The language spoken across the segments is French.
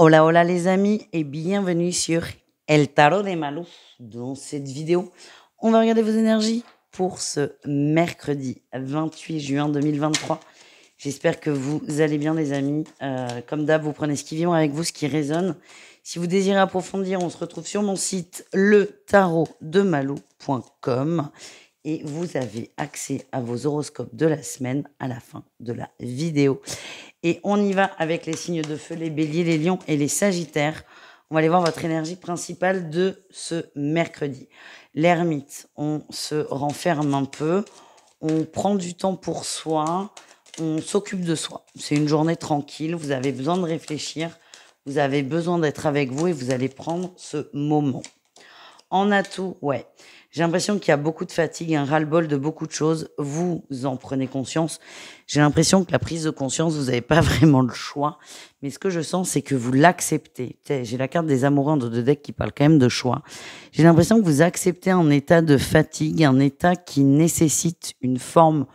Hola, hola les amis et bienvenue sur El Tarot de Malou. Dans cette vidéo, on va regarder vos énergies pour ce mercredi 28 juin 2023. J'espère que vous allez bien les amis. Comme d'hab, vous prenez ce qui vient avec vous, ce qui résonne. Si vous désirez approfondir, on se retrouve sur mon site letarotdemalou.com et vous avez accès à vos horoscopes de la semaine à la fin de la vidéo. Et on y va avec les signes de feu, les béliers, les lions et les sagittaires. On va aller voir votre énergie principale de ce mercredi. L'ermite, on se renferme un peu, on prend du temps pour soi, on s'occupe de soi. C'est une journée tranquille, vous avez besoin de réfléchir, vous avez besoin d'être avec vous et vous allez prendre ce moment. En atout, ouais. J'ai l'impression qu'il y a beaucoup de fatigue, un ras-le-bol de beaucoup de choses. Vous en prenez conscience. J'ai l'impression que la prise de conscience, vous n'avez pas vraiment le choix. Mais ce que je sens, c'est que vous l'acceptez. J'ai la carte des amoureux de deux decks qui parle quand même de choix. J'ai l'impression que vous acceptez un état de fatigue, un état qui nécessite une forme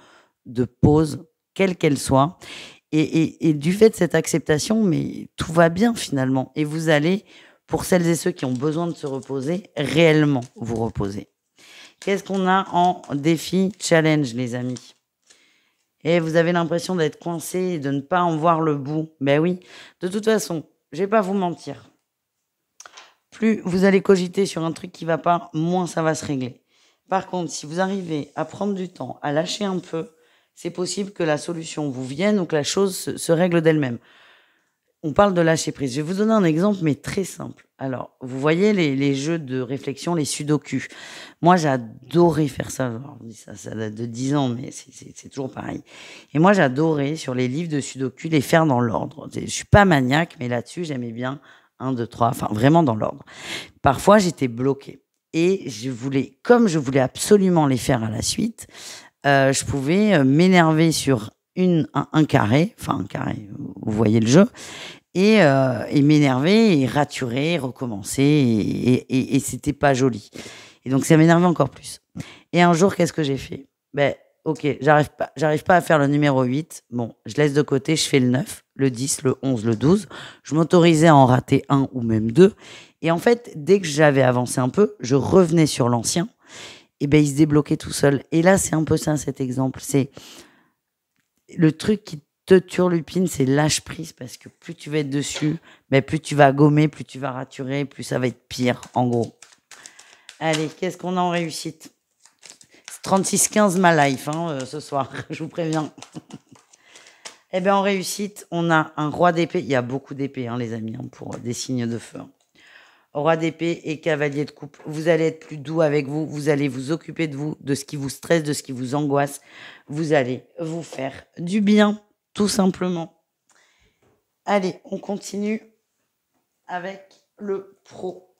de pause, quelle qu'elle soit. Et du fait de cette acceptation, mais tout va bien finalement. Et vous allez, pour celles et ceux qui ont besoin de se reposer, réellement vous reposer. Qu'est-ce qu'on a en défi challenge, les amis? Et vous avez l'impression d'être coincé et de ne pas en voir le bout. Ben oui, de toute façon, je vais pas vous mentir. Plus vous allez cogiter sur un truc qui va pas, moins ça va se régler. Par contre, si vous arrivez à prendre du temps, à lâcher un peu, c'est possible que la solution vous vienne ou que la chose se règle d'elle-même. On parle de lâcher prise. Je vais vous donner un exemple, mais très simple. Alors, vous voyez les jeux de réflexion, les sudoku. Moi, j'adorais faire ça. Alors, ça date de 10 ans, mais c'est toujours pareil. Et moi, j'adorais, sur les livres de sudoku, les faire dans l'ordre. Je suis pas maniaque, mais là-dessus, j'aimais bien 1, 2, 3, enfin, vraiment dans l'ordre. Parfois, j'étais bloquée. Et comme je voulais absolument les faire à la suite, je pouvais m'énerver sur un carré, vous voyez le jeu, et m'énerver et raturer, recommencer, et c'était pas joli. Et donc ça m'énervait encore plus. Et un jour, qu'est-ce que j'ai fait? Ok, j'arrive pas à faire le numéro 8. Bon, je laisse de côté, je fais le 9, le 10, le 11, le 12. Je m'autorisais à en rater un ou même deux. Et en fait, dès que j'avais avancé un peu, je revenais sur l'ancien. Et il se débloquait tout seul. Et là, c'est un peu ça, cet exemple. C'est le truc qui te turlupine, c'est lâche prise, parce que plus tu vas être dessus, plus tu vas gommer, plus tu vas raturer, plus ça va être pire, en gros. Allez, qu'est-ce qu'on a en réussite? 36-15 ma life, ce soir, je vous préviens. Eh bien, en réussite, on a un roi d'épée. Il y a beaucoup d'épées, les amis, pour des signes de feu. Roi d'épée et cavalier de coupe. Vous allez être plus doux avec vous. Vous allez vous occuper de vous, de ce qui vous stresse, de ce qui vous angoisse. Vous allez vous faire du bien, tout simplement. Allez, on continue avec le pro.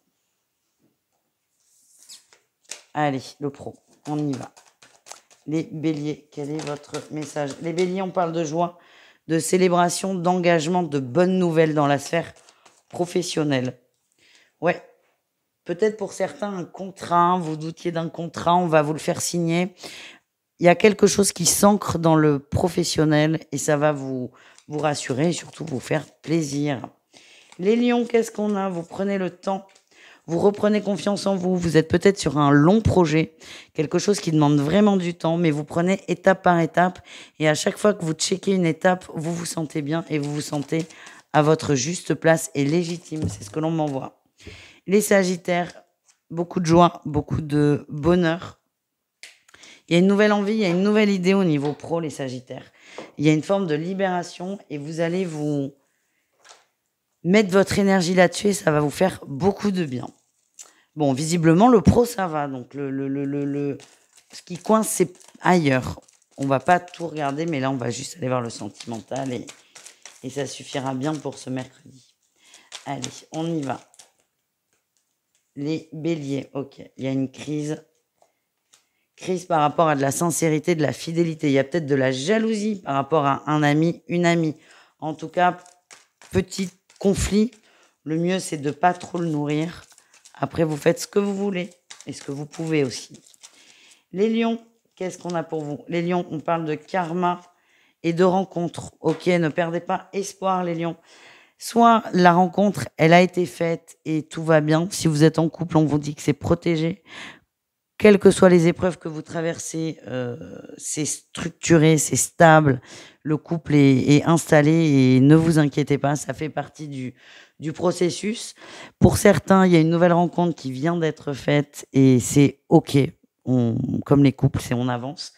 Allez, le pro, on y va. Les béliers, quel est votre message? Les béliers, on parle de joie, de célébration, d'engagement, de bonnes nouvelles dans la sphère professionnelle. Ouais, peut-être pour certains, un contrat, vous doutiez d'un contrat, on va vous le faire signer. Il y a quelque chose qui s'ancre dans le professionnel et ça va vous rassurer et surtout vous faire plaisir. Les lions, qu'est-ce qu'on a? Vous prenez le temps, vous reprenez confiance en vous. Vous êtes peut-être sur un long projet, quelque chose qui demande vraiment du temps, mais vous prenez étape par étape et à chaque fois que vous checkez une étape, vous vous sentez bien et vous vous sentez à votre juste place et légitime. C'est ce que l'on m'envoie. Les sagittaires, beaucoup de joie, beaucoup de bonheur. Il y a une nouvelle envie, il y a une nouvelle idée au niveau pro, les sagittaires. Il y a une forme de libération et vous allez vous mettre votre énergie là-dessus et ça va vous faire beaucoup de bien. Bon, visiblement, le pro, ça va. Donc, ce qui coince, c'est ailleurs. On va pas tout regarder, mais là, on va juste aller voir le sentimental et ça suffira bien pour ce mercredi. Allez, on y va. Les béliers, ok. Il y a une crise. Crise par rapport à de la sincérité, de la fidélité. Il y a peut-être de la jalousie par rapport à un ami, une amie. En tout cas, petit conflit. Le mieux, c'est de ne pas trop le nourrir. Après, vous faites ce que vous voulez et ce que vous pouvez aussi. Les lions, qu'est-ce qu'on a pour vous? Les lions, on parle de karma et de rencontres. Ok, ne perdez pas espoir, les lions. Soit la rencontre, elle a été faite et tout va bien. Si vous êtes en couple, on vous dit que c'est protégé. Quelles que soient les épreuves que vous traversez, c'est structuré, c'est stable. Le couple est installé et ne vous inquiétez pas, ça fait partie du processus. Pour certains, il y a une nouvelle rencontre qui vient d'être faite et c'est OK. Comme les couples, c'est on avance.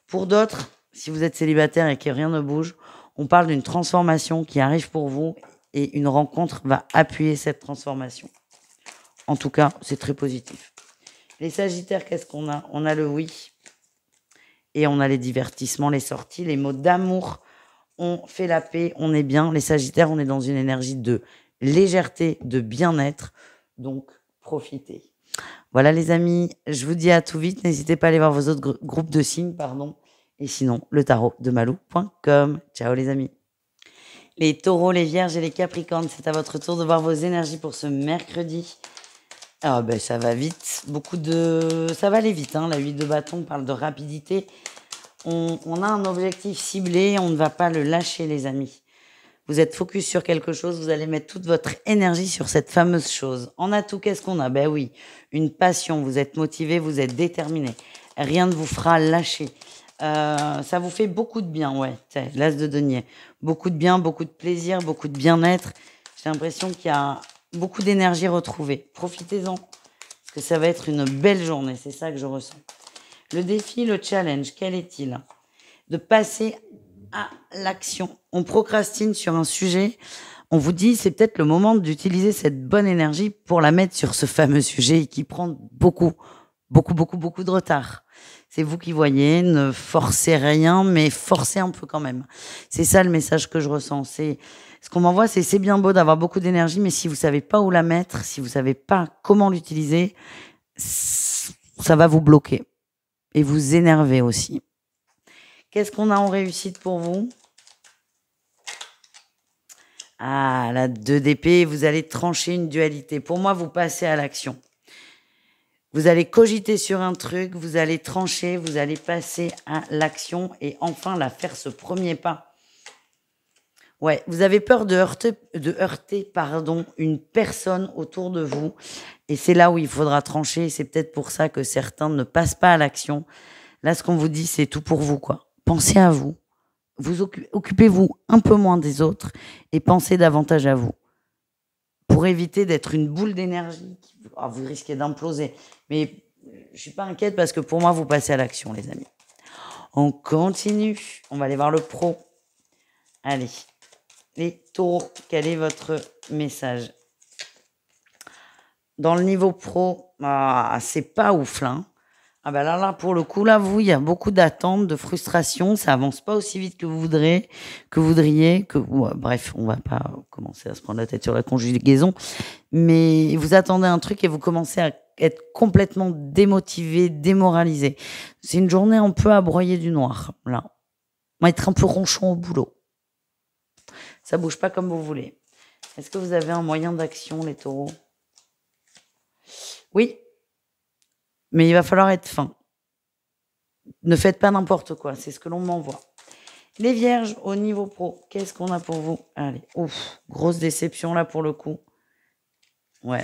Pour d'autres, si vous êtes célibataire et que rien ne bouge, on parle d'une transformation qui arrive pour vous et une rencontre va appuyer cette transformation. En tout cas, c'est très positif. Les Sagittaires, qu'est-ce qu'on a? On a le oui et on a les divertissements, les sorties, les mots d'amour. On fait la paix, on est bien. Les Sagittaires, on est dans une énergie de légèreté, de bien-être. Donc, profitez. Voilà les amis, je vous dis à tout vite. N'hésitez pas à aller voir vos autres groupes de signes, pardon. Et sinon, le tarot de malou.com. Ciao les amis. Les taureaux, les vierges et les capricornes, c'est à votre tour de voir vos énergies pour ce mercredi. Ah ben ça va vite, ça va aller vite, hein. La 8 de bâton parle de rapidité. On a un objectif ciblé, on ne va pas le lâcher les amis. Vous êtes focus sur quelque chose, vous allez mettre toute votre énergie sur cette fameuse chose. En atout, qu'est-ce qu'on a? Ben oui, une passion, vous êtes motivé, vous êtes déterminé. Rien ne vous fera lâcher. Ça vous fait beaucoup de bien, ouais. L'as de denier. Beaucoup de bien, beaucoup de plaisir, beaucoup de bien-être. J'ai l'impression qu'il y a beaucoup d'énergie retrouvée. Profitez-en, parce que ça va être une belle journée, c'est ça que je ressens. Le défi, le challenge, quel est-il? De passer à l'action. On procrastine sur un sujet, on vous dit c'est peut-être le moment d'utiliser cette bonne énergie pour la mettre sur ce fameux sujet qui prend beaucoup de retard. C'est vous qui voyez, ne forcez rien, mais forcez un peu quand même. C'est ça le message que je ressens. Ce qu'on m'envoie, c'est bien beau d'avoir beaucoup d'énergie, mais si vous savez pas où la mettre, si vous savez pas comment l'utiliser, ça va vous bloquer et vous énerver aussi. Qu'est-ce qu'on a en réussite pour vous? Ah, la 2 d'épée, vous allez trancher une dualité. Pour moi, vous passez à l'action. Vous allez cogiter sur un truc, vous allez trancher, vous allez passer à l'action et enfin la faire ce premier pas. Ouais, vous avez peur de heurter une personne autour de vous. Et c'est là où il faudra trancher. C'est peut-être pour ça que certains ne passent pas à l'action. Là, ce qu'on vous dit, c'est tout pour vous, quoi. Pensez à vous. Occupez-vous un peu moins des autres et pensez davantage à vous. Pour éviter d'être une boule d'énergie, vous risquez d'imploser. Mais je suis pas inquiète parce que pour moi, vous passez à l'action, les amis. On continue. On va aller voir le pro. Allez. Les taureaux, quel est votre message? Dans le niveau pro, c'est pas ouf là. Ah ben là, pour le coup, là, vous, il y a beaucoup d'attentes, de frustration, ça avance pas aussi vite que vous voudriez, bref, on va pas commencer à se prendre la tête sur la conjugaison, mais vous attendez un truc et vous commencez à être complètement démotivé, démoralisé. C'est une journée un peu à broyer du noir, là. On va être un peu ronchon au boulot. Ça bouge pas comme vous voulez. Est-ce que vous avez un moyen d'action, les taureaux? Oui. Mais il va falloir être fin. Ne faites pas n'importe quoi, c'est ce que l'on m'envoie. Les vierges, au niveau pro, qu'est-ce qu'on a pour vous? Allez, ouf, grosse déception là pour le coup. Ouais.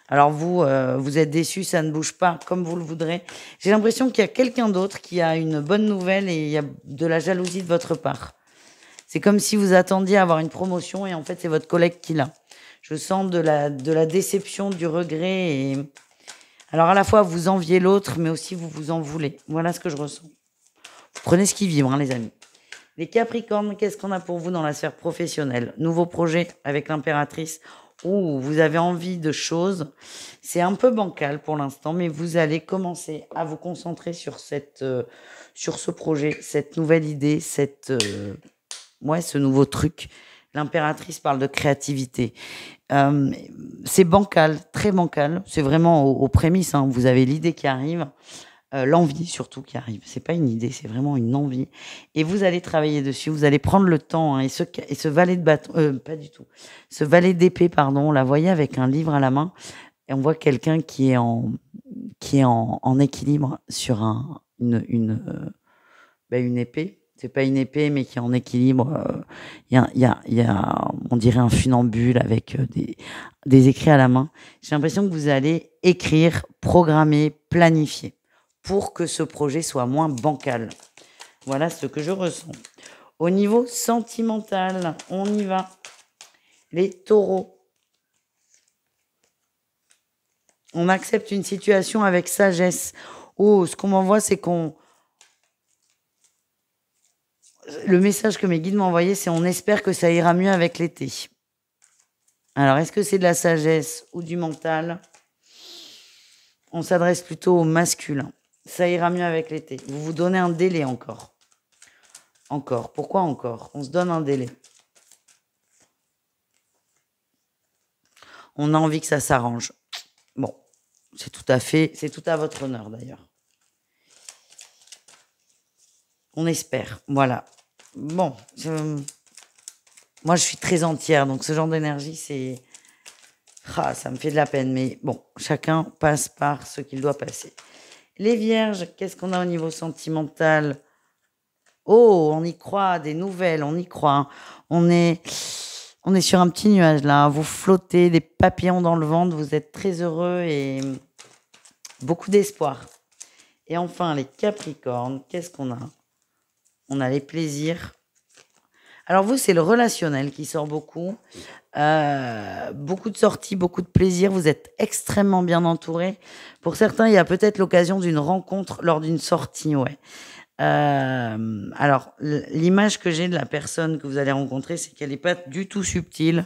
Alors vous, vous êtes déçus, ça ne bouge pas comme vous le voudrez. J'ai l'impression qu'il y a quelqu'un d'autre qui a une bonne nouvelle et il y a de la jalousie de votre part. C'est comme si vous attendiez à avoir une promotion et en fait c'est votre collègue qui l'a. Je sens de la déception, du regret et... Alors à la fois vous enviez l'autre, mais aussi vous vous en voulez. Voilà ce que je ressens. Vous prenez ce qui vibre, hein, les amis. Les Capricornes, qu'est-ce qu'on a pour vous dans la sphère professionnelle? Nouveau projet avec l'impératrice. Vous avez envie de choses. C'est un peu bancal pour l'instant, mais vous allez commencer à vous concentrer sur ce projet, cette nouvelle idée, ce nouveau truc. L'impératrice parle de créativité. C'est bancal, très bancal. C'est vraiment aux prémices. Hein. Vous avez l'idée qui arrive, l'envie surtout qui arrive. C'est pas une idée, c'est vraiment une envie. Et vous allez travailler dessus. Vous allez prendre le temps. Hein, et ce valet de bâton, pas du tout. Ce valet d'épée, pardon. On la voyait avec un livre à la main. Et on voit quelqu'un qui est en équilibre sur une épée. c'est pas une épée, mais qui est en équilibre. Il y a, on dirait un funambule avec des écrits à la main. J'ai l'impression que vous allez écrire, programmer, planifier pour que ce projet soit moins bancal. Voilà ce que je ressens. Au niveau sentimental, on y va. Les taureaux. On accepte une situation avec sagesse. Oh, ce qu'on m'envoie, c'est qu'on... Le message que mes guides m'ont envoyé, c'est on espère que ça ira mieux avec l'été. Alors, est-ce que c'est de la sagesse ou du mental? On s'adresse plutôt au masculin. Ça ira mieux avec l'été. Vous vous donnez un délai encore. Encore. Pourquoi encore? On se donne un délai. On a envie que ça s'arrange. Bon, c'est tout à votre honneur d'ailleurs. On espère, voilà. Bon, moi je suis très entière, donc ce genre d'énergie, c'est... Ah, ça me fait de la peine, mais bon, chacun passe par ce qu'il doit passer. Les vierges, qu'est-ce qu'on a au niveau sentimental? Oh, on y croit, des nouvelles, on y croit. Hein. On est sur un petit nuage là, vous flottez, des papillons dans le ventre, vous êtes très heureux et beaucoup d'espoir. Et enfin, les capricornes, qu'est-ce qu'on a? On a les plaisirs. Alors vous, c'est le relationnel qui sort beaucoup. Beaucoup de sorties, beaucoup de plaisir. Vous êtes extrêmement bien entouré. Pour certains, il y a peut-être l'occasion d'une rencontre lors d'une sortie, ouais. Alors, l'image que j'ai de la personne que vous allez rencontrer, c'est qu'elle n'est pas du tout subtile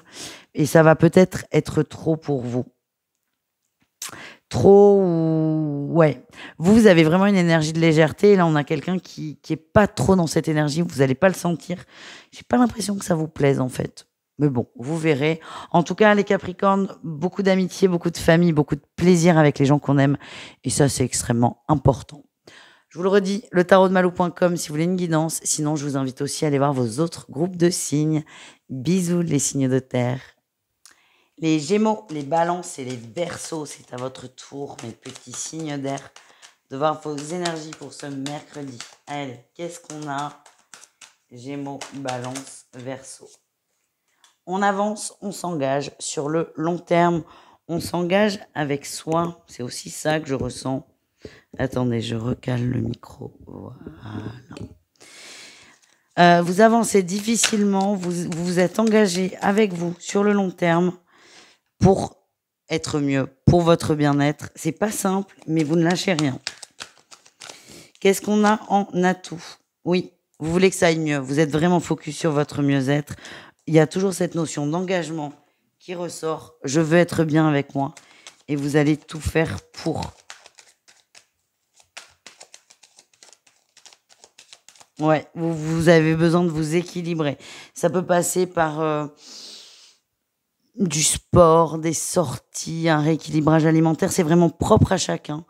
et ça va peut-être être trop pour vous. Trop ou... Ouais. Vous avez vraiment une énergie de légèreté. Et là, on a quelqu'un qui est pas trop dans cette énergie. Vous n'allez pas le sentir. J'ai pas l'impression que ça vous plaise, en fait. Mais bon, vous verrez. En tout cas, les Capricornes, beaucoup d'amitié, beaucoup de famille, beaucoup de plaisir avec les gens qu'on aime. Et ça, c'est extrêmement important. Je vous le redis, le tarotdemalou.com si vous voulez une guidance. Sinon, je vous invite aussi à aller voir vos autres groupes de signes. Bisous, les signes de terre. Les Gémeaux, les Balances et les Verseaux, c'est à votre tour, mes petits signes d'air, de voir vos énergies pour ce mercredi. Allez, qu'est-ce qu'on a? Gémeaux, Balance, Verseau. On avance, on s'engage sur le long terme. On s'engage avec soi. C'est aussi ça que je ressens. Attendez, je recale le micro. Voilà. Vous avancez difficilement. Vous vous êtes engagé avec vous sur le long terme. Pour être mieux, pour votre bien-être. C'est pas simple, mais vous ne lâchez rien. Qu'est-ce qu'on a en atout? Oui, vous voulez que ça aille mieux. Vous êtes vraiment focus sur votre mieux-être. Il y a toujours cette notion d'engagement qui ressort. Je veux être bien avec moi. Et vous allez tout faire pour. Ouais, vous avez besoin de vous équilibrer. Ça peut passer par... du sport, des sorties, un rééquilibrage alimentaire, c'est vraiment propre à chacun.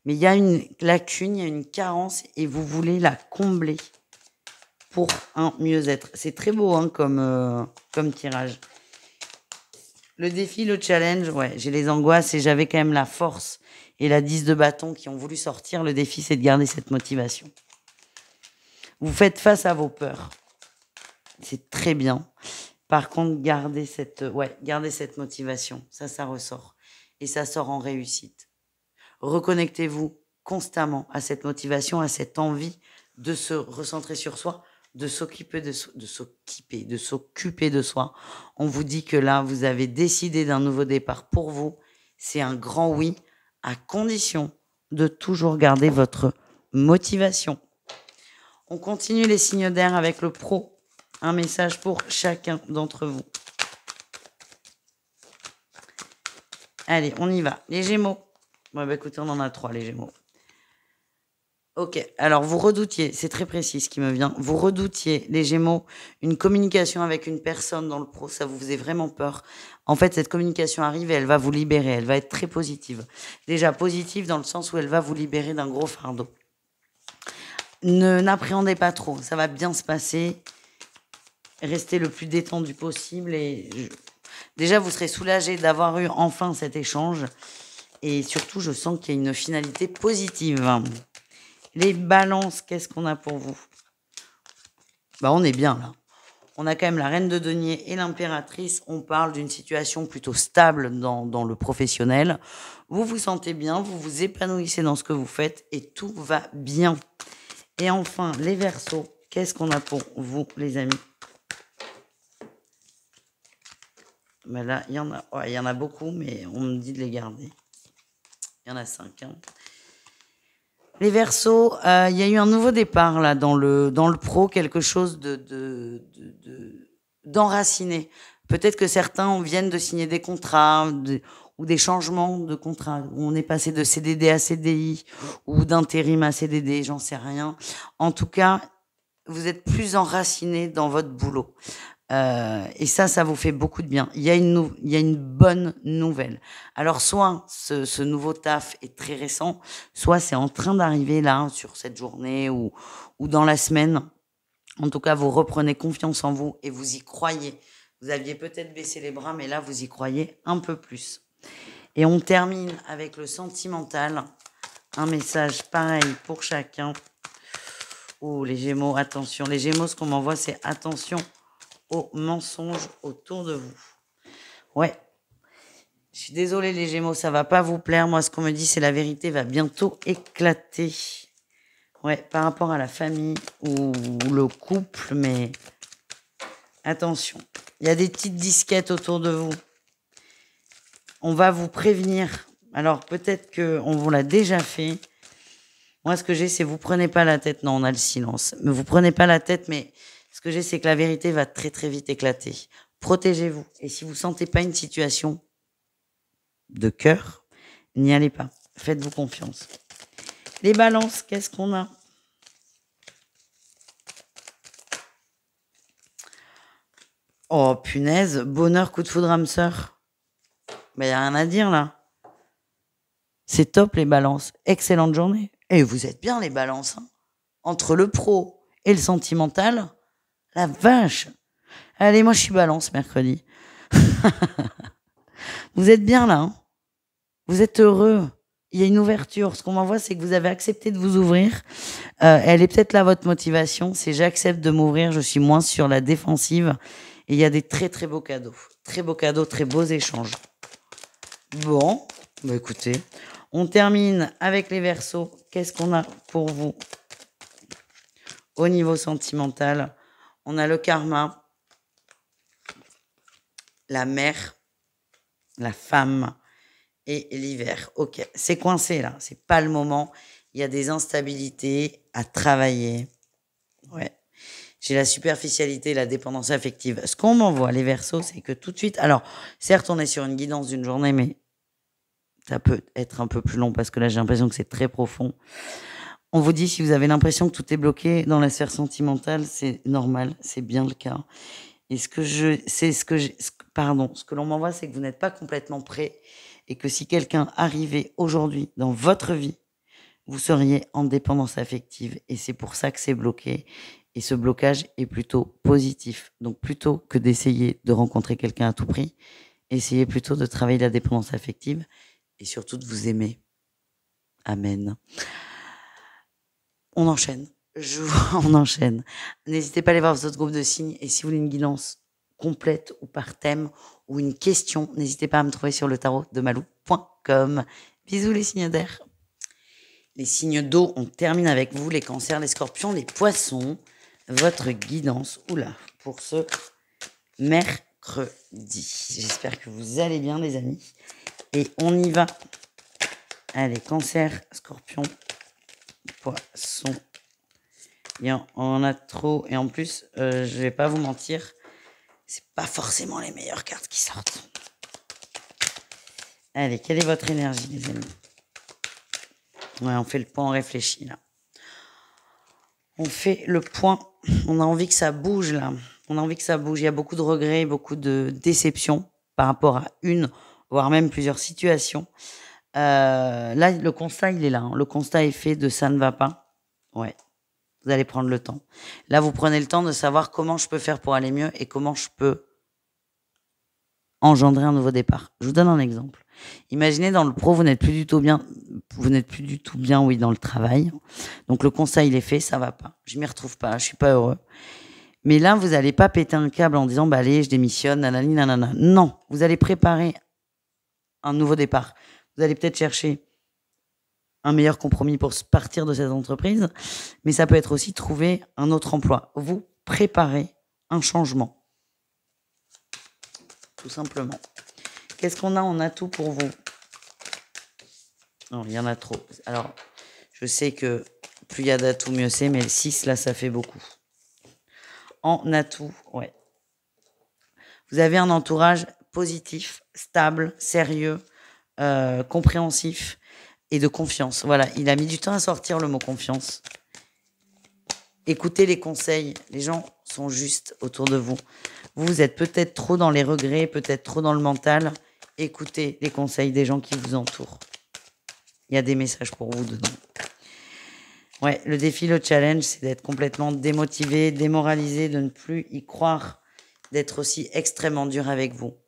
Mais il y a une lacune, il y a une carence et vous voulez la combler pour un mieux-être. C'est très beau hein, comme tirage. Le défi, le challenge, ouais, j'ai les angoisses et j'avais quand même la force et la 10 de bâton qui ont voulu sortir. Le défi, c'est de garder cette motivation. Vous faites face à vos peurs. C'est très bien. Par contre, gardez cette motivation. Ça ressort. Et ça sort en réussite. Reconnectez-vous constamment à cette motivation, à cette envie de se recentrer sur soi, de s'occuper de soi. On vous dit que là, vous avez décidé d'un nouveau départ pour vous. C'est un grand oui, à condition de toujours garder votre motivation. On continue les signes d'air avec le pro. Un message pour chacun d'entre vous. Allez, on y va. Les Gémeaux. Bon, bah, écoutez, on en a 3, les Gémeaux. Ok, alors vous redoutiez, c'est très précis ce qui me vient, vous redoutiez, les Gémeaux, une communication avec une personne dans le pro, ça vous faisait vraiment peur. En fait, cette communication arrive et elle va vous libérer, elle va être très positive. Déjà positive dans le sens où elle va vous libérer d'un gros fardeau. N'appréhendez pas trop, ça va bien se passer. Restez le plus détendu possible et déjà vous serez soulagé d'avoir eu enfin cet échange et surtout je sens qu'il y a une finalité positive. Les Balances, qu'est-ce qu'on a pour vous? Bah, on est bien là. On a quand même la reine de denier et l'impératrice. On parle d'une situation plutôt stable dans le professionnel. Vous vous sentez bien, vous vous épanouissez dans ce que vous faites et tout va bien. Et enfin, les Verseaux, qu'est-ce qu'on a pour vous, les amis? Ben là, il y en a beaucoup, mais on me dit de les garder. Il y en a 5. Hein. Les Verseaux, il y a eu un nouveau départ là dans le pro, quelque chose d'enraciné. Peut-être que certains viennent de signer des contrats ou des changements de contrats. On est passé de CDD à CDI ou d'intérim à CDD, j'en sais rien. En tout cas, vous êtes plus enraciné dans votre boulot. Et ça vous fait beaucoup de bien. Il y a une bonne nouvelle. Alors, soit ce nouveau taf est très récent, soit c'est en train d'arriver là, sur cette journée ou dans la semaine. En tout cas, vous reprenez confiance en vous et vous y croyez. Vous aviez peut-être baissé les bras, mais là, vous y croyez un peu plus. Et on termine avec le sentimental. Un message pareil pour chacun. Oh, les Gémeaux, attention. Les Gémeaux, ce qu'on m'envoie, c'est attention aux mensonges autour de vous. Ouais. Je suis désolée, les Gémeaux, ça va pas vous plaire. Moi, ce qu'on me dit, c'est la vérité va bientôt éclater. Ouais, par rapport à la famille ou le couple, mais attention. Il y a des petites disquettes autour de vous. On va vous prévenir. Alors, peut-être qu'on vous l'a déjà fait. Moi, ce que j'ai, c'est vous prenez pas la tête. Non, on a le silence. Mais vous prenez pas la tête, mais ce que j'ai, c'est que la vérité va très, très vite éclater. Protégez-vous. Et si vous sentez pas une situation de cœur, n'y allez pas. Faites-vous confiance. Les balances, qu'est-ce qu'on a? Oh, punaise. Bonheur, coup de foudre, âme sœur. Mais y a rien à dire, là. C'est top, les balances. Excellente journée. Et vous êtes bien, les balances. Hein. Entre le pro et le sentimental, la vache. Allez, moi, je suis balance mercredi. Vous êtes bien, là. Hein. Vous êtes heureux. Il y a une ouverture. Ce qu'on m'envoie, c'est que vous avez accepté de vous ouvrir. Elle est peut-être là, votre motivation. C'est j'accepte de m'ouvrir. Je suis moins sur la défensive. Et il y a des très, très beaux cadeaux. Très beaux cadeaux, très beaux échanges. Bon, bah écoutez, on termine avec les Verseaux. Qu'est-ce qu'on a pour vous au niveau sentimental? On a le karma, la mer, la femme et l'hiver. Ok, c'est coincé là, c'est pas le moment. Il y a des instabilités à travailler. Ouais. J'ai la superficialité, la dépendance affective. Ce qu'on m'envoie, les Verseaux, c'est que tout de suite... Alors, certes, on est sur une guidance d'une journée, mais ça peut être un peu plus long parce que là, j'ai l'impression que c'est très profond. On vous dit, si vous avez l'impression que tout est bloqué dans la sphère sentimentale, c'est normal, c'est bien le cas. Et ce que l'on m'envoie, c'est que vous n'êtes pas complètement prêt et que si quelqu'un arrivait aujourd'hui dans votre vie, vous seriez en dépendance affective et c'est pour ça que c'est bloqué. Et ce blocage est plutôt positif. Donc plutôt que d'essayer de rencontrer quelqu'un à tout prix, essayez plutôt de travailler la dépendance affective et surtout de vous aimer. Amen. On enchaîne. On enchaîne. N'hésitez pas à aller voir vos autres groupes de signes. Et si vous voulez une guidance complète ou par thème ou une question, n'hésitez pas à me trouver sur le tarot de malou.com. Bisous les signes d'air. Les signes d'eau, on termine avec vous, les cancers, les scorpions, les poissons. Votre guidance, pour ce mercredi. J'espère que vous allez bien les amis. Et on y va. Allez, cancer, scorpion, poisson. On a trop. Et en plus, je vais pas vous mentir, c'est pas forcément les meilleures cartes qui sortent. Allez, quelle est votre énergie, les amis? Ouais, on fait le point, on réfléchit, là. On fait le point. On a envie que ça bouge, là. On a envie que ça bouge. Il y a beaucoup de regrets, beaucoup de déceptions par rapport à une, voire même plusieurs situations. Là, le constat, il est là. Hein. Le constat est fait de ça ne va pas. Ouais. Vous allez prendre le temps. Là, vous prenez le temps de savoir comment je peux faire pour aller mieux et comment je peux engendrer un nouveau départ. Je vous donne un exemple. Imaginez dans le pro, vous n'êtes plus du tout bien, oui, dans le travail. Donc le constat, il est fait, ça va pas. Je m'y retrouve pas, je suis pas heureux. Mais là, vous n'allez pas péter un câble en disant, bah allez, je démissionne, nanani, nanana. Non, vous allez préparer un nouveau départ. Vous allez peut-être chercher un meilleur compromis pour partir de cette entreprise, mais ça peut être aussi trouver un autre emploi. Vous préparez un changement. Tout simplement. Qu'est-ce qu'on a en atout pour vous? Non, il y en a trop. Alors, je sais que plus il y a d'atouts, mieux c'est, mais le 6, là, ça fait beaucoup. En atout, ouais. Vous avez un entourage positif, stable, sérieux, compréhensif et de confiance. Voilà, il a mis du temps à sortir le mot confiance. Écoutez les conseils. Les gens sont justes autour de vous. Vous êtes peut-être trop dans les regrets, peut-être trop dans le mental. Écoutez les conseils des gens qui vous entourent. Il y a des messages pour vous dedans. Ouais, le défi, le challenge, c'est d'être complètement démotivé, démoralisé, de ne plus y croire, d'être aussi extrêmement dur avec vous.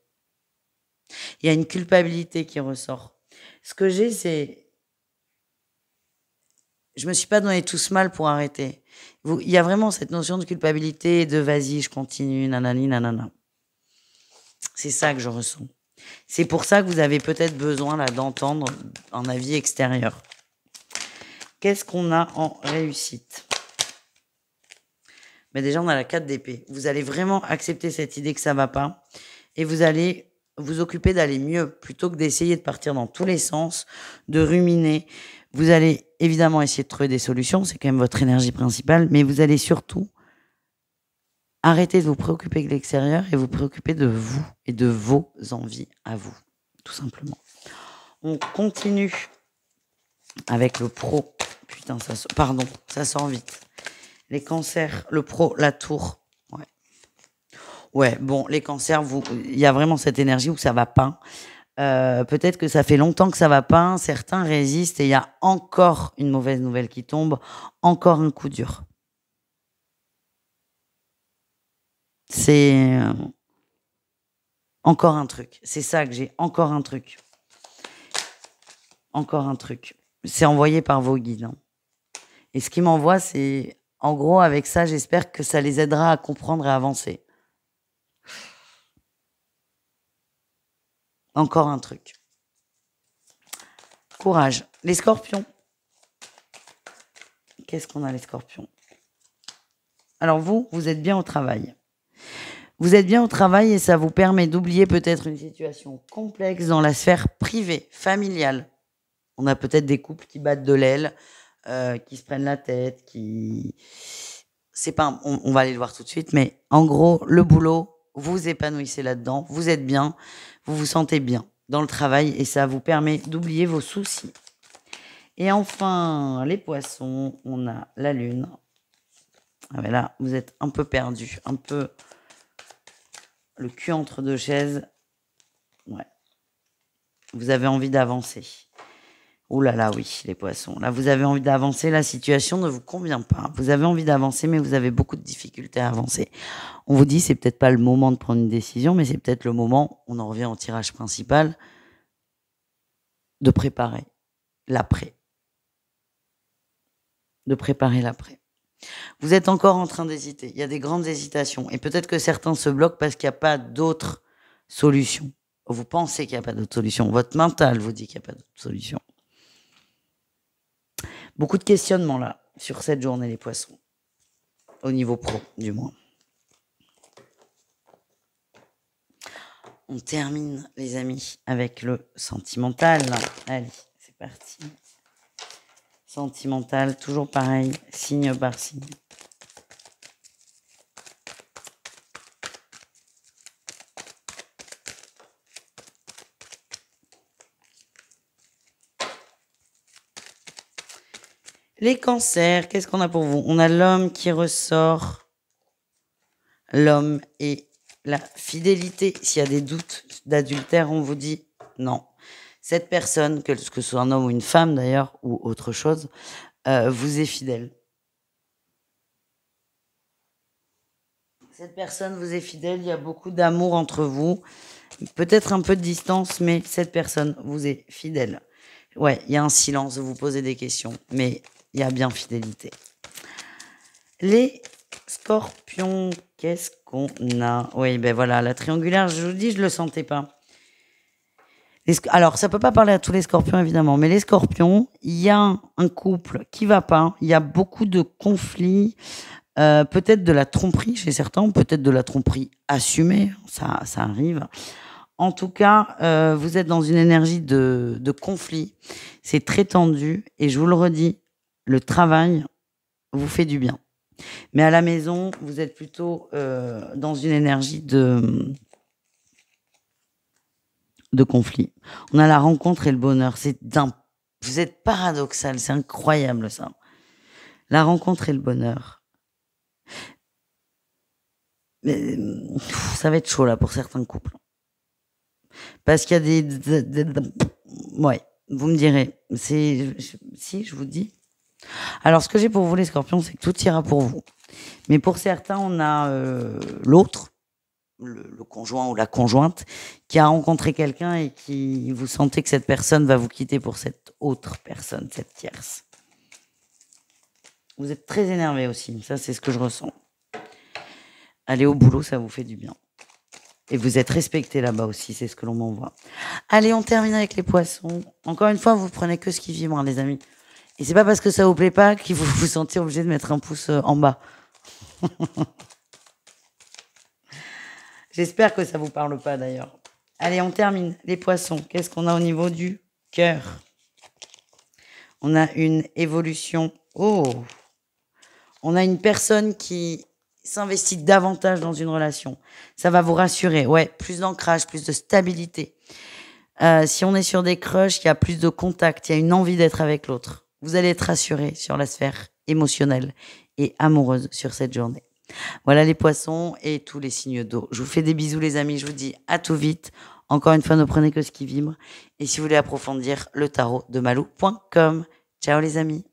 Il y a une culpabilité qui ressort. Ce que j'ai, c'est... Je me suis pas donné tout ce mal pour arrêter. Il y a vraiment cette notion de culpabilité, de vas-y, je continue, nanani, nanana. C'est ça que je ressens. C'est pour ça que vous avez peut-être besoin là d'entendre un avis extérieur. Qu'est-ce qu'on a en réussite? Mais déjà, on a la 4 d'épée. Vous allez vraiment accepter cette idée que ça va pas et vous allez vous occuper d'aller mieux plutôt que d'essayer de partir dans tous les sens, de ruminer. Vous allez évidemment essayer de trouver des solutions, c'est quand même votre énergie principale, mais vous allez surtout arrêter de vous préoccuper de l'extérieur et vous préoccuper de vous et de vos envies à vous, tout simplement. On continue avec le pro. Putain, ça sort vite. Les cancers, le pro, la tour. Ouais, bon, les cancers, il y a vraiment cette énergie où ça va pas. Peut-être que ça fait longtemps que ça va pas. Certains résistent et il y a encore une mauvaise nouvelle qui tombe. Encore un coup dur. C'est encore un truc. C'est ça que j'ai. Encore un truc. Encore un truc. C'est envoyé par vos guides. Hein. Et ce qui m'envoie, c'est... En gros, avec ça, j'espère que ça les aidera à comprendre et à avancer. Encore un truc. Courage. Les scorpions. Qu'est-ce qu'on a, les scorpions? Alors vous êtes bien au travail. Vous êtes bien au travail et ça vous permet d'oublier peut-être une situation complexe dans la sphère privée, familiale. On a peut-être des couples qui battent de l'aile, qui se prennent la tête, qui... C'est pas... On va aller le voir tout de suite, mais en gros, le boulot, vous vous épanouissez là-dedans, vous êtes bien, vous vous sentez bien dans le travail et ça vous permet d'oublier vos soucis. Et enfin, les poissons, on a la lune. Ah ben là, vous êtes un peu perdu, un peu le cul entre deux chaises. Ouais. Vous avez envie d'avancer. Ouh là là, oui, les poissons. Là, vous avez envie d'avancer, la situation ne vous convient pas. Vous avez envie d'avancer, mais vous avez beaucoup de difficultés à avancer. On vous dit, c'est peut-être pas le moment de prendre une décision, mais c'est peut-être le moment, on en revient au tirage principal, de préparer l'après. De préparer l'après. Vous êtes encore en train d'hésiter. Il y a des grandes hésitations. Et peut-être que certains se bloquent parce qu'il n'y a pas d'autres solutions. Vous pensez qu'il n'y a pas d'autres solutions. Votre mental vous dit qu'il n'y a pas d'autres solutions. Beaucoup de questionnements là, sur cette journée, les poissons. Au niveau pro, du moins. On termine, les amis, avec le sentimental. Allez, c'est parti. Sentimental, toujours pareil, signe par signe. Les cancers, qu'est-ce qu'on a pour vous? On a l'homme qui ressort. L'homme et la fidélité. S'il y a des doutes d'adultère, on vous dit non. Cette personne, que ce soit un homme ou une femme d'ailleurs, ou autre chose, vous est fidèle. Cette personne vous est fidèle, il y a beaucoup d'amour entre vous. Peut-être un peu de distance, mais cette personne vous est fidèle. Ouais, il y a un silence, vous posez des questions, mais il y a bien fidélité. Les Scorpion, qu'est-ce qu'on a? Oui, ben voilà, la triangulaire, je vous dis, je le sentais pas. Alors, ça peut pas parler à tous les scorpions, évidemment, mais les scorpions, il y a un couple qui va pas, il y a beaucoup de conflits, peut-être de la tromperie chez certains, peut-être de la tromperie assumée, ça arrive. En tout cas, vous êtes dans une énergie de conflit, c'est très tendu, et je vous le redis, le travail vous fait du bien. Mais à la maison, vous êtes plutôt dans une énergie de conflit. On a la rencontre et le bonheur. Vous êtes paradoxal, c'est incroyable ça. La rencontre et le bonheur. Mais, ça va être chaud là pour certains couples. Parce qu'il y a ouais, vous me direz. Si, je vous dis. Alors, ce que j'ai pour vous, les scorpions, c'est que tout ira pour vous. Mais pour certains, on a l'autre, le conjoint ou la conjointe, qui a rencontré quelqu'un et qui vous sentez que cette personne va vous quitter pour cette autre personne, cette tierce. Vous êtes très énervé aussi, ça c'est ce que je ressens. Aller au boulot, ça vous fait du bien. Et vous êtes respecté là-bas aussi, c'est ce que l'on m'envoie. Allez, on termine avec les poissons. Encore une fois, vous prenez que ce qui vibre, hein, les amis. Et c'est pas parce que ça vous plaît pas qu'il faut vous sentir obligé de mettre un pouce en bas. J'espère que ça vous parle pas d'ailleurs. Allez, on termine. Les poissons, qu'est-ce qu'on a au niveau du cœur? On a une évolution. Oh! On a une personne qui s'investit davantage dans une relation. Ça va vous rassurer. Ouais, plus d'ancrage, plus de stabilité. Si on est sur des crushs, il y a plus de contact, il y a une envie d'être avec l'autre. Vous allez être rassuré sur la sphère émotionnelle et amoureuse sur cette journée. Voilà les poissons et tous les signes d'eau. Je vous fais des bisous les amis, je vous dis à tout vite. Encore une fois, ne prenez que ce qui vibre. Et si vous voulez approfondir, le tarot de malou.com. Ciao les amis.